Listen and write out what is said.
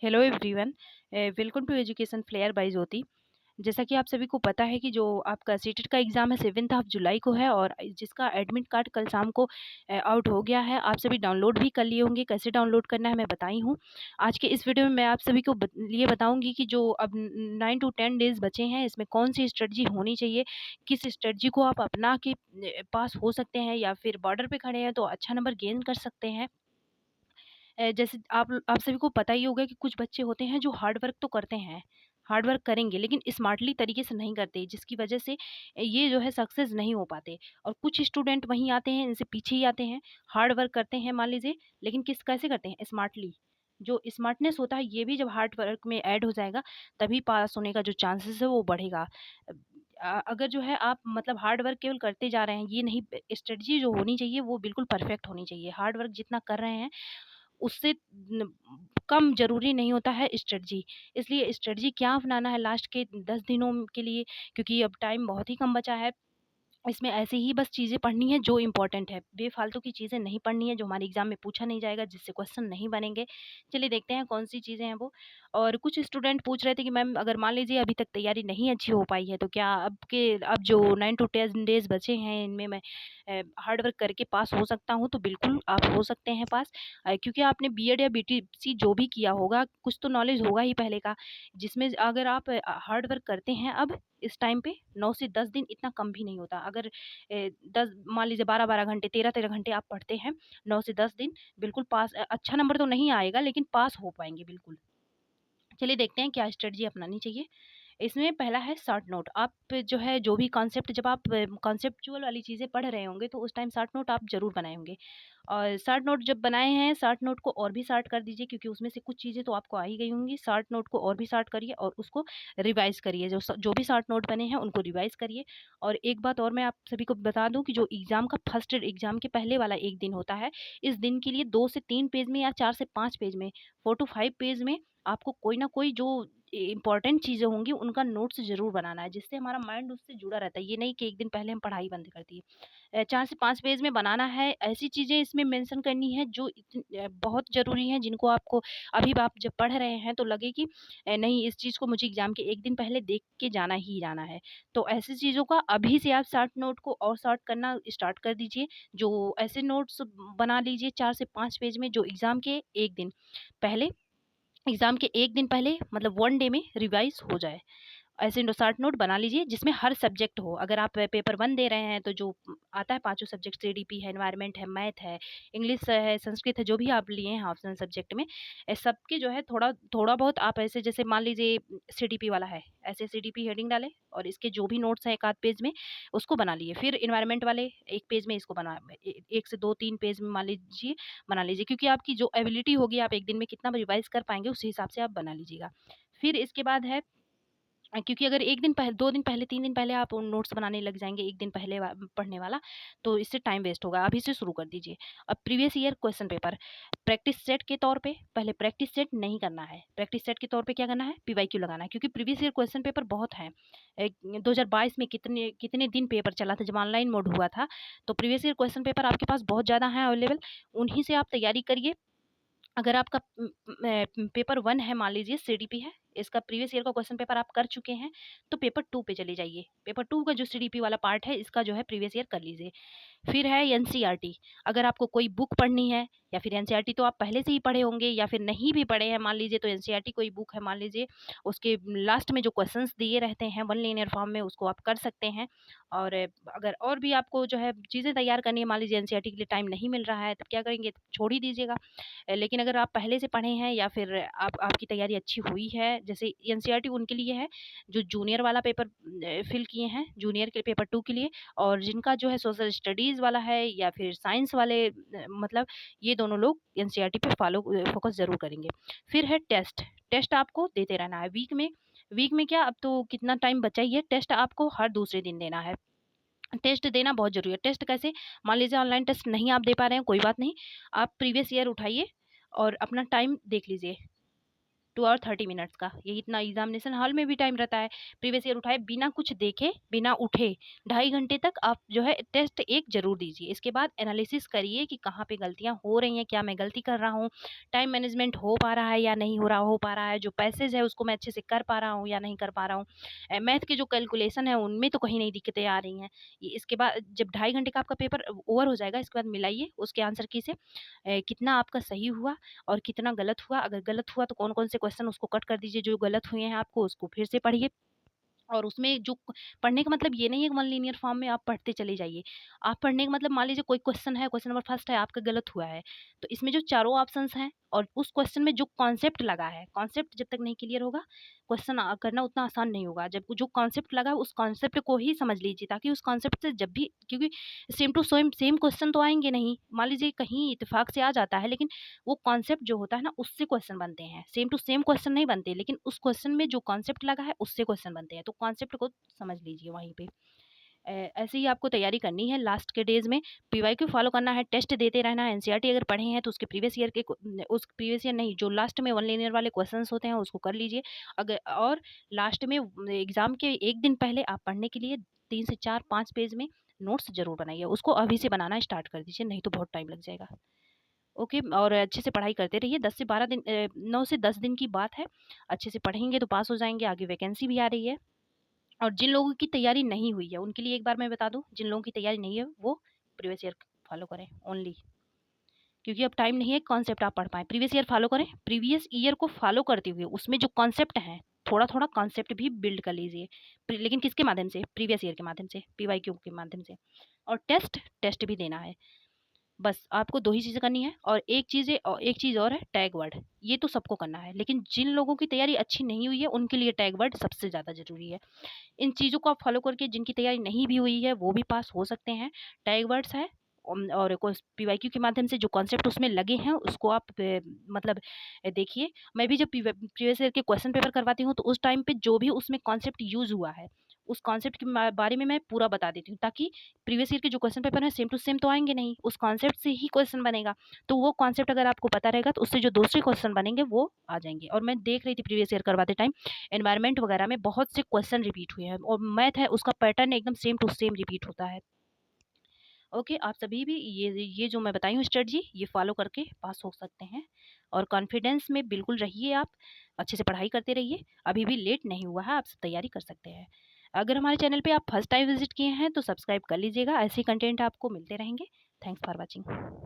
Hello everyone. Welcome to education flair by Jyoti. जैसा कि आप सभी को पता है कि जो आपका सीटेट का एग्ज़ाम है 7 ऑफ जुलाई को है और जिसका एडमिट कार्ड कल शाम को आउट हो गया है। आप सभी डाउनलोड भी कर लिए होंगे। कैसे डाउनलोड करना है मैं बताई हूँ। आज के इस वीडियो में मैं आप सभी को ये बताऊंगी कि जो अब 9 टू 10 डेज़ बचे हैं इसमें कौन सी स्ट्रेटजी होनी चाहिए, किस स्ट्रेटजी को आप अपना के पास हो सकते हैं या फिर बॉर्डर पे खड़े हैं तो अच्छा नंबर गेन कर सकते हैं। जैसे आप सभी को पता ही होगा कि कुछ बच्चे होते हैं जो हार्ड वर्क तो करते हैं, हार्ड वर्क करेंगे लेकिन स्मार्टली तरीके से नहीं करते, जिसकी वजह से ये जो है सक्सेस नहीं हो पाते। और कुछ स्टूडेंट वहीं आते हैं, इनसे पीछे ही आते हैं, हार्ड वर्क करते हैं मान लीजिए, लेकिन कैसे करते हैं? स्मार्टली। जो स्मार्टनेस होता है ये भी जब हार्ड वर्क में ऐड हो जाएगा तभी पास होने का जो चांसेस है वो बढ़ेगा। अगर जो है आप मतलब हार्ड वर्क केवल करते जा रहे हैं, ये नहीं, स्ट्रेटजी जो होनी चाहिए वो बिल्कुल परफेक्ट होनी चाहिए। हार्ड वर्क जितना कर रहे हैं उससे न कम ज़रूरी नहीं होता है स्ट्रेटजी। इसलिए स्ट्रेटजी क्या अपनाना है लास्ट के 10 दिनों के लिए, क्योंकि अब टाइम बहुत ही कम बचा है। इसमें ऐसे ही बस चीज़ें पढ़नी है जो इम्पोर्टेंट है। बेफ़ालतू की चीज़ें नहीं पढ़नी है, जो हमारे एग्ज़ाम में पूछा नहीं जाएगा, जिससे क्वेश्चन नहीं बनेंगे। चलिए देखते हैं कौन-सी चीज़ें हैं वो। और कुछ स्टूडेंट पूछ रहे थे कि मैम अगर मान लीजिए अभी तक तैयारी नहीं अच्छी हो पाई है, तो क्या अब जो 9 टू 10 डेज़ बचे हैं, इनमें मैं हार्ड वर्क करके पास हो सकता हूँ? तो बिल्कुल आप हो सकते हैं पास। क्योंकि आपने बीएड या बीटीसी जो भी किया होगा, कुछ तो नॉलेज होगा ही पहले का, जिसमें अगर आप हार्ड वर्क करते हैं अब इस टाइम पे 9 से 10 दिन इतना कम भी नहीं होता। अगर 10 मान लीजिए 12-12 घंटे, 13-13 घंटे आप पढ़ते हैं, 9 से 10 दिन बिल्कुल पास, अच्छा नंबर तो नहीं आएगा लेकिन पास हो पाएँगे बिल्कुल। चलिए देखते हैं क्या स्ट्रेटजी अपनानी चाहिए। इसमें पहला है शॉर्ट नोट। आप जो है जो भी कॉन्सेप्ट जब आप कॉन्सेप्चुअल वाली चीज़ें पढ़ रहे होंगे तो उस टाइम शॉर्ट नोट आप ज़रूर बनाए होंगे। और शॉर्ट नोट जब बनाए हैं, शॉर्ट नोट को और भी शॉर्ट कर दीजिए, क्योंकि उसमें से कुछ चीज़ें तो आपको आ ही गई होंगी। शॉर्ट नोट को और भी शॉर्ट करिए और उसको रिवाइज़ करिए। जो भी शॉर्ट नोट बने हैं उनको रिवाइज़ करिए। और एक बात और मैं आप सभी को बता दूँ कि जो एग्ज़ाम का फर्स्ट एग्ज़ाम के पहले वाला 1 दिन होता है, इस दिन के लिए 2 से 3 पेज में या 4 से 5 पेज में, 4 टू 5 पेज में आपको कोई ना कोई जो इम्पोर्टेंट चीज़ें होंगी उनका नोट्स ज़रूर बनाना है, जिससे हमारा माइंड उससे जुड़ा रहता है। ये नहीं कि 1 दिन पहले हम पढ़ाई बंद कर दिए। 4 से 5 पेज में बनाना है, ऐसी चीज़ें इसमें मेंशन करनी है जो बहुत ज़रूरी हैं, जिनको आपको अभी आप जब पढ़ रहे हैं तो लगे कि नहीं, इस चीज़ को मुझे एग्ज़ाम के 1 दिन पहले देख के जाना ही जाना है। तो ऐसी चीज़ों का अभी से आप शॉर्ट नोट को और शॉर्ट करना स्टार्ट कर दीजिए। जो ऐसे नोट्स बना लीजिए 4 से 5 पेज में, जो एग्ज़ाम के 1 दिन पहले, एग्ज़ाम के 1 दिन पहले मतलब 1 डे में रिवाइज़ हो जाए। ऐसे शॉर्ट नोट बना लीजिए जिसमें हर सब्जेक्ट हो। अगर आप पेपर 1 दे रहे हैं तो जो आता है पाँचों सब्जेक्ट, सीडीपी है, एनवायरनमेंट है, मैथ है, इंग्लिश है, संस्कृत है, जो भी आप लिए हैं ऑप्शनल सब्जेक्ट में, सबके जो है थोड़ा थोड़ा बहुत आप ऐसे, जैसे मान लीजिए सीडीपी वाला है, ऐसे सीडीपी हेडिंग डालें और इसके जो भी नोट्स हैं 1 आध पेज में उसको बना लिए। फिर एनवायरनमेंट वाले 1 पेज में इसको 1 से 2-3 पेज में मान लीजिए बना लीजिए, क्योंकि आपकी जो एबिलिटी होगी आप 1 दिन में कितना रिवाइज़ कर पाएँगे उस हिसाब से आप बना लीजिएगा। फिर इसके बाद है, क्योंकि अगर 1 दिन पहले, 2 दिन पहले, 3 दिन पहले आप नोट्स बनाने लग जाएँगे 1 दिन पहले पढ़ने वाला, तो इससे टाइम वेस्ट होगा। अभी से शुरू कर दीजिए। अब previous year question paper practice set के तौर पे पहले प्रैक्टिस सेट नहीं करना है। प्रैक्टिस सेट के तौर पे क्या करना है? पीवाईक्यू लगाना है, क्योंकि प्रीवियस ईयर क्वेश्चन पेपर बहुत हैं। 2022 में कितने कितने दिन पेपर चला था जब ऑनलाइन मोड हुआ था, तो प्रीवियस ईयर क्वेश्चन पेपर आपके पास बहुत ज़्यादा हैं अवेलेबल, उन्हीं से आप तैयारी करिए। अगर आपका पेपर 1 है, मान लीजिए सीडीपी है, इसका प्रीवियस ईयर का क्वेश्चन पेपर आप कर चुके हैं, तो पेपर 2 पे चले जाइए। पेपर 2 का जो सीडीपी वाला पार्ट है, इसका जो है प्रीवियस ईयर कर लीजिए। फिर है एनसीईआरटी। अगर आपको कोई बुक पढ़नी है या फिर एनसीईआरटी तो आप पहले से ही पढ़े होंगे या फिर नहीं भी पढ़े हैं मान लीजिए, तो एनसीईआरटी कोई बुक है मान लीजिए, उसके लास्ट में जो क्वेश्चंस दिए रहते हैं वन लाइनर फॉर्म में, उसको आप कर सकते हैं। और अगर और भी आपको जो है चीज़ें तैयार करनी है, मान लीजिए एनसीईआरटी के लिए टाइम नहीं मिल रहा है, तब क्या करेंगे? छोड़ ही दीजिएगा। लेकिन अगर आप पहले से पढ़े हैं या फिर आपकी तैयारी अच्छी हुई है, जैसे एनसीईआरटी उनके लिए है जो जूनियर वाला पेपर फिल किए हैं, जूनियर के पेपर 2 के लिए, और जिनका जो है सोशल स्टडीज़ वाला है या फिर साइंस वाले, मतलब ये दोनों लोग एनसीईआरटी पे फोकस ज़रूर करेंगे। फिर है टेस्ट। टेस्ट आपको देते रहना है वीक में क्या, अब तो कितना टाइम बचा ही है, टेस्ट आपको हर दूसरे दिन देना है। टेस्ट देना बहुत ज़रूरी है। टेस्ट कैसे? मान लीजिए ऑनलाइन टेस्ट नहीं आप दे पा रहे हैं, कोई बात नहीं, आप प्रीवियस ईयर उठाइए और अपना टाइम देख लीजिए। 2 आवर 30 मिनट्स का, यही इतना एग्जामिनेशन हॉल में भी टाइम रहता है। प्रीवियस ईयर उठाए बिना कुछ देखे, बिना उठे 2.5 घंटे तक आप जो है टेस्ट एक ज़रूर दीजिए। इसके बाद एनालिसिस करिए कि कहाँ पे गलतियाँ हो रही हैं, क्या मैं गलती कर रहा हूँ, टाइम मैनेजमेंट हो पा रहा है या नहीं हो पा रहा है, जो पैसेज है उसको मैं अच्छे से कर पा रहा हूँ या नहीं कर पा रहा हूँ। मैथ के जो कैलकुलेशन है उनमें तो कहीं नहीं दिक्कतें आ रही हैं। इसके बाद जब 2.5 घंटे का आपका पेपर ओवर हो जाएगा, इसके बाद मिलाइए उसके आंसर की से कितना आपका सही हुआ और कितना गलत हुआ। अगर गलत हुआ तो कौन-कौन से क्वेश्चन उसको कट कर दीजिए, जो गलत हुए हैं आपको उसको फिर से पढ़िए। और उसमें जो पढ़ने का मतलब ये नहीं है कि वन लीनियर फॉर्म में आप पढ़ते चले जाइए। आप पढ़ने का मतलब मान लीजिए कोई क्वेश्चन है, क्वेश्चन नंबर फर्स्ट है, आपका गलत हुआ है, तो इसमें जो चारों ऑप्शंस हैं और उस क्वेश्चन में जो कॉन्सेप्ट लगा है, कॉन्सेप्ट जब तक नहीं क्लियर होगा, क्वेश्चन करना उतना आसान नहीं होगा। जब जो कॉन्सेप्ट लगा है, उस कॉन्सेप्ट को ही समझ लीजिए, ताकि उस कॉन्सेप्ट से जब भी, क्योंकि same to same same question तो आएँगे नहीं। मान लीजिए कहीं इत्तेफाक से आ जाता है, लेकिन वो कॉन्सेप्ट जो होता है ना, उससे क्वेश्चन बनते हैं। सेम टू सेम क्वेश्चन नहीं बनते, लेकिन उस क्वेश्चन में जो कॉन्सेप्ट लगा है, उससे क्वेश्चन बनते हैं। तो कॉन्सेप्ट को समझ लीजिए वहीं पे। ऐसे ही आपको तैयारी करनी है लास्ट के डेज़ में, पीवाईक्यू फॉलो करना है, टेस्ट देते रहना है। एनसीईआरटी अगर पढ़े हैं तो उसके प्रीवियस ईयर के उस प्रीवियस ईयर नहीं, जो लास्ट में वन लाइनर वाले क्वेश्चंस होते हैं उसको कर लीजिए। अगर और लास्ट में एग्ज़ाम के 1 दिन पहले आप पढ़ने के लिए 3 से 4 5 पेज में नोट्स ज़रूर बनाइए। उसको अभी से बनाना स्टार्ट कर दीजिए, नहीं तो बहुत टाइम लग जाएगा। ओके, और अच्छे से पढ़ाई करते रहिए। 10 से 12 दिन 9 से 10 दिन की बात है। अच्छे से पढ़ेंगे तो पास हो जाएँगे, आगे वैकेंसी भी आ रही है। और जिन लोगों की तैयारी नहीं हुई है, उनके लिए एक बार मैं बता दूँ, जिन लोगों की तैयारी नहीं है, वो प्रीवियस ईयर फॉलो करें ओनली। क्योंकि अब टाइम नहीं है कॉन्सेप्ट आप पढ़ पाएँ। प्रीवियस ईयर फॉलो करें, प्रीवियस ईयर को फॉलो करते हुए उसमें जो कॉन्सेप्ट हैं, थोड़ा-थोड़ा कॉन्सेप्ट भी बिल्ड कर लीजिए। लेकिन किसके माध्यम से? प्रीवियस ईयर के माध्यम से, पीवाईक्यू के माध्यम से। और टेस्ट भी देना है। बस आपको 2 ही चीज़ें करनी है, और एक चीज़ और है, टैग वर्ड। ये तो सबको करना है, लेकिन जिन लोगों की तैयारी अच्छी नहीं हुई है, उनके लिए टैग वर्ड सबसे ज़्यादा ज़रूरी है। इन चीज़ों को आप फॉलो करके जिनकी तैयारी नहीं भी हुई है, वो भी पास हो सकते हैं। टैग वर्ड्स है, और कोस पीवाईक्यू के माध्यम से जो कॉन्सेप्ट उसमें लगे हैं, उसको आप मतलब देखिए। मैं भी जब प्रीवियस ईयर के क्वेश्चन पेपर करवाती हूँ, तो उस टाइम पे जो भी उसमें कॉन्सेप्ट यूज़ हुआ है, उस कॉन्सेप्ट के बारे में मैं पूरा बता देती हूँ, ताकि प्रीवियस ईयर के जो क्वेश्चन पेपर हैं सेम टू सेम तो आएँगे नहीं, उस कॉन्सेप्ट से ही क्वेश्चन बनेगा। तो वो कॉन्सेप्ट अगर आपको पता रहेगा, तो उससे जो दूसरे क्वेश्चन बनेंगे वो आ जाएँगे। और मैं देख रही थी प्रीवियस ईयर करवाते टाइम, एनवायरनमेंट वगैरह में बहुत से क्वेश्चन रिपीट हुए हैं, और मैथ है उसका पैटर्न एकदम सेम टू सेम रिपीट होता है। ओके, आप सभी भी ये जो मैं बताई हूँ स्ट्रेटजी, ये फॉलो करके पास हो सकते हैं। और कॉन्फिडेंस में बिल्कुल रहिए आप, अच्छे से पढ़ाई करते रहिए। अभी भी लेट नहीं हुआ है, आप सब तैयारी कर सकते हैं। अगर हमारे चैनल पे आप फर्स्ट टाइम विजिट किए हैं तो सब्सक्राइब कर लीजिएगा, ऐसे कंटेंट आपको मिलते रहेंगे। Thanks for watching.